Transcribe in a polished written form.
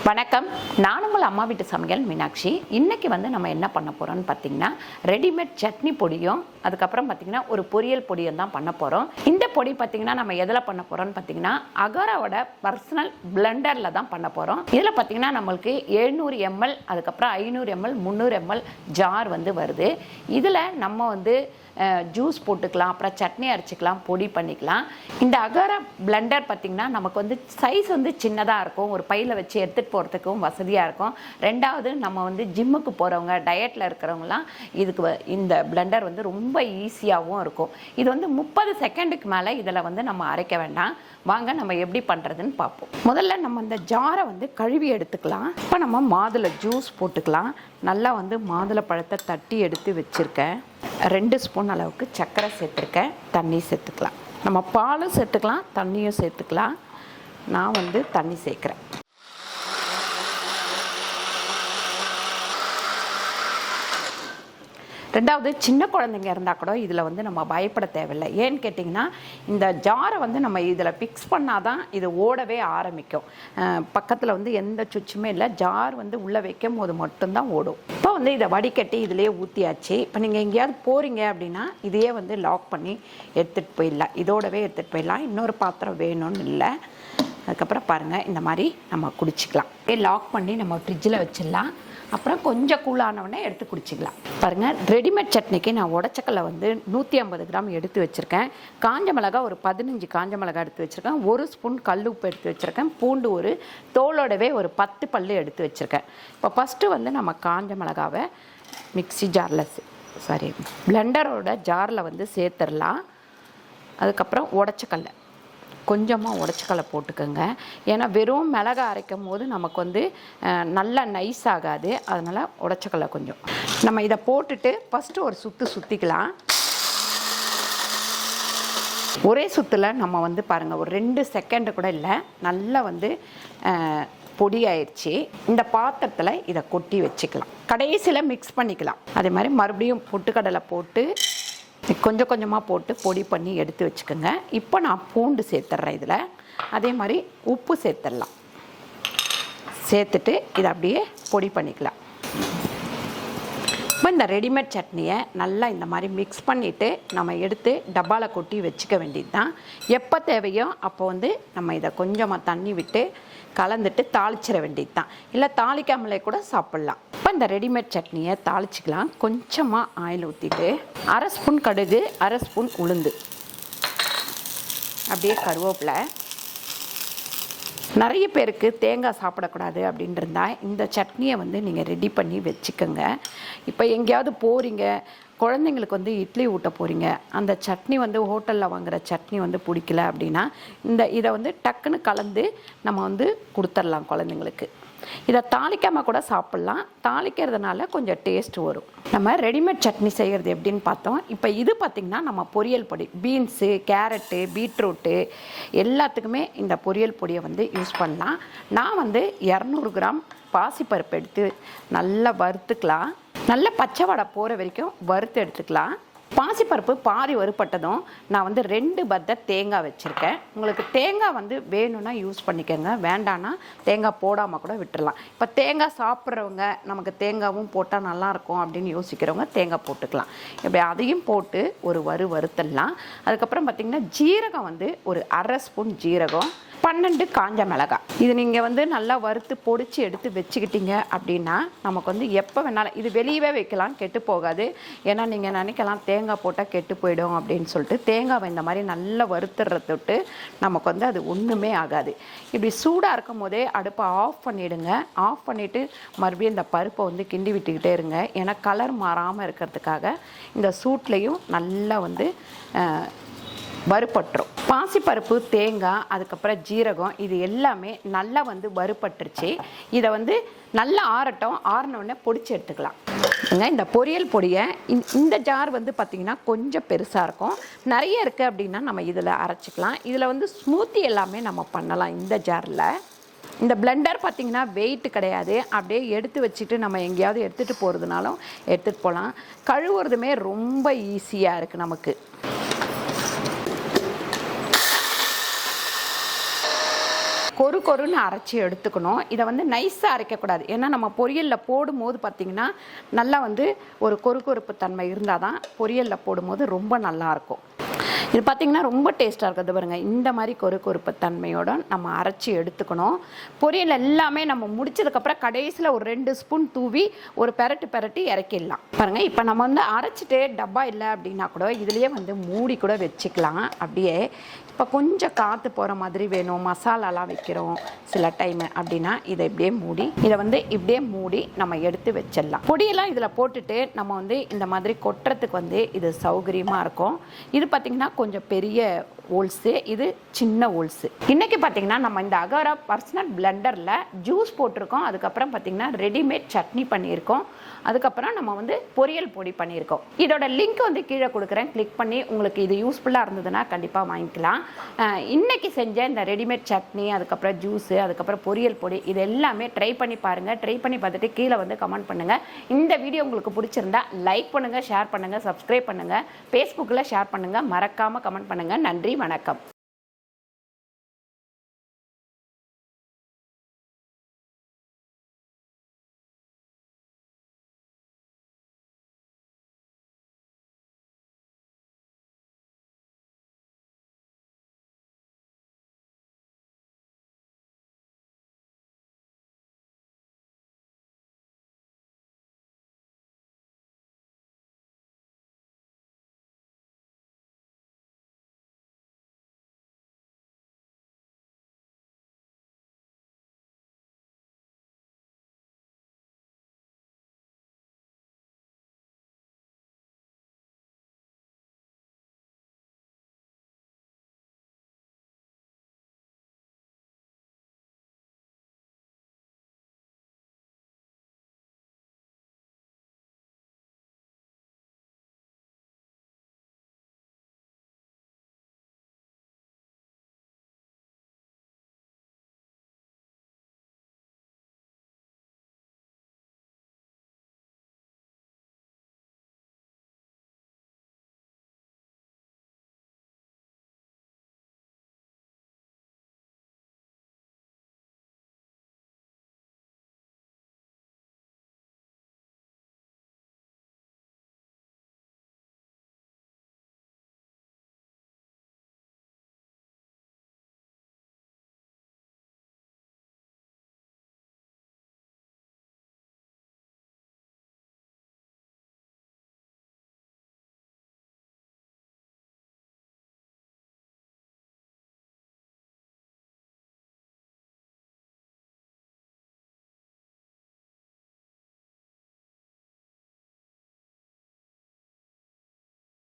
வணக்கம். நான் உங்கள் அம்மா வீட்டு சமையல் மீனாட்சி. இன்றைக்கி நம்ம என்ன பண்ண போகிறோம்னு பார்த்தீங்கன்னா, ரெடிமேட் சட்னி பொடியும் அதுக்கப்புறம் பார்த்தீங்கன்னா ஒரு பொரியல் பொடியும் தான் பண்ண போகிறோம். இந்த பொடி பார்த்தீங்கன்னா நம்ம எதில் பண்ண போகிறோம்னு பார்த்தீங்கன்னா அகாரோவோட பர்சனல் பிளெண்டரில் தான் பண்ண போகிறோம். இதில் பார்த்தீங்கன்னா நம்மளுக்கு 700 ml அதுக்கப்புறம் 500 ml 300 ml ஜார் வருது. இதில் நம்ம ஜூஸ் போட்டுக்கலாம், அப்புறம் சட்னி அரைச்சிக்கலாம், பொடி பண்ணிக்கலாம். இந்த அகாரா பிளெண்டர் பார்த்திங்கன்னா நமக்கு சைஸ் சின்னதாக இருக்கும், ஒரு பையில் வச்சு எடுத்துகிட்டு போகிறதுக்கும் வசதியாக இருக்கும். ரெண்டாவது நம்ம ஜிம்முக்கு போகிறவங்க, டயட்டில் இருக்கிறவங்களாம் இதுக்கு இந்த பிளெண்டர் ரொம்ப ஈஸியாகவும் இருக்கும். இது 30 செகண்டுக்கு மேலே இதில் நம்ம அரைக்க வேண்டாம். வாங்க நம்ம எப்படி பண்ணுறதுன்னு பார்ப்போம். முதல்ல நம்ம இந்த ஜாரை கழுவி எடுத்துக்கலாம். இப்போ நம்ம மாதுளை ஜூஸ் போட்டுக்கலாம். நல்லா மாதுளை பழத்தை தட்டி எடுத்து வச்சுருக்கேன். 2 ஸ்பூன் அளவுக்கு சர்க்கரை சேர்த்துருக்கேன். தண்ணி சேர்த்துக்கலாம். நம்ம பாலும் சேர்த்துக்கலாம், தண்ணியும் சேர்த்துக்கலாம். நான் தண்ணி சேர்க்குறேன். ரெண்டாவது, சின்ன குழந்தைங்க இருந்தால் கூட இதில் நம்ம பயப்பட தேவையில்லை. ஏன்னு கேட்டிங்கன்னா, இந்த ஜாரை நம்ம இதில் ஃபிக்ஸ் பண்ணால் தான் இது ஓடவே ஆரம்பிக்கும். பக்கத்தில் எந்த சுவிட்சுமே இல்லை. ஜார் உள்ளே வைக்கும் போது மட்டும்தான் ஓடும். இப்போ இதை வடிகட்டி இதிலே ஊற்றியாச்சு. இப்போ நீங்கள் எங்கேயாவது போகிறீங்க அப்படின்னா இதையே லாக் பண்ணி எடுத்துகிட்டு போயிடலாம். இதோடவே எடுத்துகிட்டு போயிடலாம். இன்னொரு பாத்திரம் வேணும்னு இல்லை. அதுக்கப்புறம் பாருங்கள், இந்த மாதிரி நம்ம குடிச்சிக்கலாம். லாக் பண்ணி நம்ம ஃப்ரிட்ஜில் வச்சிடலாம். அப்புறம் கொஞ்சம் கூலானவுடனே எடுத்து குடிச்சிக்கலாம். பாருங்கள், ரெடிமேட் சட்னிக்கு நான் உடச்சக்கல்லை 150 கிராம் எடுத்து வச்சுருக்கேன். காஞ்ச மிளகா ஒரு 15 காஞ்ச மிளகா எடுத்து வச்சுருக்கேன். 1 ஸ்பூன் கல் உப்பு எடுத்து வச்சுருக்கேன். பூண்டு ஒரு தோலோடவே ஒரு 10 பல்லு எடுத்து வச்சுருக்கேன். இப்போ ஃபஸ்ட்டு நம்ம காஞ்ச மிளகாவை மிக்ஸி ஜாரில் பிளெண்டரோட ஜாரில் சேர்த்துடலாம். அதுக்கப்புறம் உடச்சக்கல்லை கொஞ்சமாக உடச்சக்கல்லை போட்டுக்கோங்க. ஏன்னா வெறும் மிளகா அரைக்கும் போது நமக்கு நல்லா நைஸ் ஆகாது. அதனால் உடச்சக்கல்லை கொஞ்சம் நம்ம இதை போட்டுட்டு ஃபஸ்ட்டு ஒரு சுற்றிக்கலாம். ஒரே சுற்றில் நம்ம பாருங்கள், ஒரு 2 செகண்டு கூட இல்லை, நல்லா பொடி ஆயிடுச்சு. இந்த பாத்திரத்தில் இதை கொட்டி வச்சுக்கலாம். கடைசியில் மிக்ஸ் பண்ணிக்கலாம். அதே மாதிரி மறுபடியும் பொட்டுக்கடலை போட்டு கொஞ்சம் கொஞ்சமாக போட்டு பொடி பண்ணி எடுத்து வச்சுக்கோங்க. இப்போ நான் பூண்டு சேர்த்துட்றேன் இதில். அதே மாதிரி உப்பு சேர்த்துடலாம். சேர்த்துட்டு இதை அப்படியே பொடி பண்ணிக்கலாம். இப்போ இந்த ரெடிமேட் சட்னியை நல்லா இந்த மாதிரி மிக்ஸ் பண்ணிவிட்டு நம்ம எடுத்து டப்பாவில் கொட்டி வச்சுக்க வேண்டியது தான். எப்போ தேவையோ அப்போ நம்ம இதை கொஞ்சமாக தண்ணி விட்டு கலந்துட்டு தாளிச்சிட வேண்டியது தான். இல்லை தாளிக்காமலே கூட சாப்பிட்லாம். இப்போ இந்த ரெடிமேட் சட்னியை தாளிச்சிக்கலாம். கொஞ்சமாக ஆயில் ஊற்றிட்டு 1/2 ஸ்பூன் கடுகு, 1/2 ஸ்பூன் உளுந்து, அப்படியே கருவேப்பிலை. நிறைய பேருக்கு தேங்காய் சாப்பிடக்கூடாது அப்படின்னு இருந்தால் இந்த சட்னியை நீங்கள் ரெடி பண்ணி வச்சுக்கோங்க. இப்போ எங்கேயாவது போகிறீங்க, குழந்தைங்களுக்கு இட்லி ஊட்ட போகிறீங்க, அந்த சட்னி ஹோட்டலில் வாங்குகிற சட்னி பிடிக்கல அப்படின்னா இதை டக்குன்னு கலந்து நம்ம கொடுத்துடலாம் குழந்தைங்களுக்கு. இதை தாளிக்காமல் கூட சாப்பிட்லாம். தாளிக்கிறதுனால கொஞ்சம் டேஸ்ட் வரும். நம்ம ரெடிமேட் சட்னி செய்கிறது எப்படின்னு பார்த்தோம். இப்போ இது பார்த்திங்கன்னா நம்ம பொரியல் பொடி, பீன்ஸு, கேரட்டு, பீட்ரூட்டு எல்லாத்துக்குமே இந்த பொரியல் பொடியை யூஸ் பண்ணலாம். நான் 200 கிராம் பாசிப்பருப்பு எடுத்து நல்லா வறுத்துக்கலாம். நல்ல பச்சை வடை போகிற வரைக்கும் வறுத்து எடுத்துக்கலாம். பாசிப்பருப்பு பாதி வறுப்பட்டதும் நான் 2 பத்தை தேங்காய் வச்சுருக்கேன். உங்களுக்கு தேங்காய் வேணும்னா யூஸ் பண்ணிக்கோங்க, வேண்டான்னா தேங்காய் போடாமல் கூட விட்டுடலாம். இப்போ தேங்காய் சாப்பிட்றவங்க நமக்கு தேங்காயும் போட்டால் நல்லாயிருக்கும் அப்படின்னு யோசிக்கிறவங்க தேங்காய் போட்டுக்கலாம். இப்போ அதையும் போட்டு ஒரு வறுத்தலாம். அதுக்கப்புறம் பார்த்திங்கன்னா ஜீரகம் ஒரு 1/2 ஸ்பூன் ஜீரகம், 12 காஞ்ச மிளகாய். இது நீங்கள் நல்லா வறுத்து பொடிச்சு எடுத்து வச்சுக்கிட்டீங்க அப்படின்னா நமக்கு எப்போ வேணாலும் இது வெளியவே வைக்கலாம், கெட்டு போகாது. ஏன்னா நீங்கள் நினைக்கலாம் தேங்காய் போட்டால் கெட்டு போயிடும் அப்படின்னு சொல்லிட்டு தேங்காவை இந்த மாதிரி நல்லா வறுத்துறதுட்டு நமக்கு அது ஒன்றுமே ஆகாது. இப்படி சூடாக இருக்கும் போதே அடுப்பை ஆஃப் பண்ணிவிடுங்க. ஆஃப் பண்ணிவிட்டு மறுபடியும் இந்த பருப்பை கிண்டி விட்டுக்கிட்டே இருங்க. ஏன்னா கலர் மாறாமல் இருக்கிறதுக்காக இந்த சூட்லேயும் நல்லா வறுப்பட்டுரும். பாசிப்பருப்பு, தேங்காய், அதுக்கப்புறம் ஜீரகம் இது எல்லாமே நல்லா வறுப்பட்டுருச்சு. இதை நல்லா ஆறட்டும். ஆறினோடனே பொடிச்சு எடுத்துக்கலாம். இந்த பொரியல் பொடியை இந்த ஜார் பார்த்திங்கன்னா கொஞ்சம் பெருசாக இருக்கும். நிறைய இருக்குது அப்படின்னா நம்ம இதில் அரைச்சிக்கலாம். இதில் ஸ்மூத்தி எல்லாமே நம்ம பண்ணலாம் இந்த ஜாரில். இந்த பிளெண்டர் பார்த்திங்கன்னா வெயிட் கிடையாது. அப்படியே எடுத்து வச்சுட்டு நம்ம எங்கேயாவது எடுத்துகிட்டு போகிறதுனாலும் எடுத்துகிட்டு போகலாம். கழுவுறதுமே ரொம்ப ஈஸியாக இருக்குது நமக்கு. கொரு கொருன்னு அரைச்சி எடுத்துக்கணும். இதை வந்து நைஸாக அரைக்கக்கூடாது. ஏன்னா நம்ம பொரியலில் போடும்போது பார்த்திங்கன்னா நல்லா வந்து ஒரு கொரு கொருப்பு தன்மை இருந்தால் தான் பொரியலில் போடும்போது ரொம்ப நல்லாயிருக்கும். இது பார்த்திங்கன்னா ரொம்ப டேஸ்ட்டாக இருக்குது பாருங்கள். இந்த மாதிரி கொரு கொருப்பு தன்மையோடு நம்ம அரைச்சி எடுத்துக்கணும். பொரியல் எல்லாமே நம்ம முடிச்சதுக்கப்புறம் கடைசியில் ஒரு 2 ஸ்பூன் தூவி ஒரு பெரட்டி இறக்கிடலாம். பாருங்கள், இப்போ நம்ம வந்து அரைச்சிட்டு டப்பா இல்லை அப்படின்னா கூட இதுலேயே வந்து மூடி கூட வச்சுக்கலாம். அப்படியே இப்போ கொஞ்சம் காற்று போகிற மாதிரி வேணும், மசாலாலாம் வைக்கிறோம் சில டைமு அப்படின்னா இதை இப்படியே மூடி நம்ம எடுத்து வச்சிடலாம். பொடியெல்லாம் இதில் போட்டுட்டு நம்ம வந்து இந்த மாதிரி கொட்டுறதுக்கு வந்து இது சௌகரியமாக இருக்கும். இது பார்த்திங்கன்னா கொஞ்சம் பெரிய ஓல்ஸு, இது சின்ன ஓல்ஸு. இன்றைக்கி பார்த்திங்கன்னா நம்ம இந்த அகாரா பர்சனல் பிளெண்டரில் ஜூஸ் போட்டிருக்கோம். அதுக்கப்புறம் பார்த்திங்கன்னா ரெடிமேட் சட்னி பண்ணியிருக்கோம். அதுக்கப்புறம் நம்ம வந்து பொரியல் பொடி பண்ணியிருக்கோம். இதோட லிங்க் வந்து கீழே கொடுக்குறேன், கிளிக் பண்ணி உங்களுக்கு இது யூஸ்ஃபுல்லாக இருந்ததுன்னா கண்டிப்பாக வாங்கிக்கலாம். இன்றைக்கி செஞ்ச இந்த ரெடிமேட் சட்னி, அதுக்கப்புறம் ஜூஸு, அதுக்கப்புறம் பொரியல் பொடி, இது எல்லாமே ட்ரை பண்ணி பாருங்கள். ட்ரை பண்ணி பார்த்துட்டு கீழே வந்து கமெண்ட் பண்ணுங்கள். இந்த வீடியோ உங்களுக்கு பிடிச்சிருந்தா லைக் பண்ணுங்கள், ஷேர் பண்ணுங்கள், சப்ஸ்கிரைப் பண்ணுங்கள், ஃபேஸ்புக்கில் ஷேர் பண்ணுங்கள், மறக்காமல் கமெண்ட் பண்ணுங்கள். நன்றி, வணக்கம்.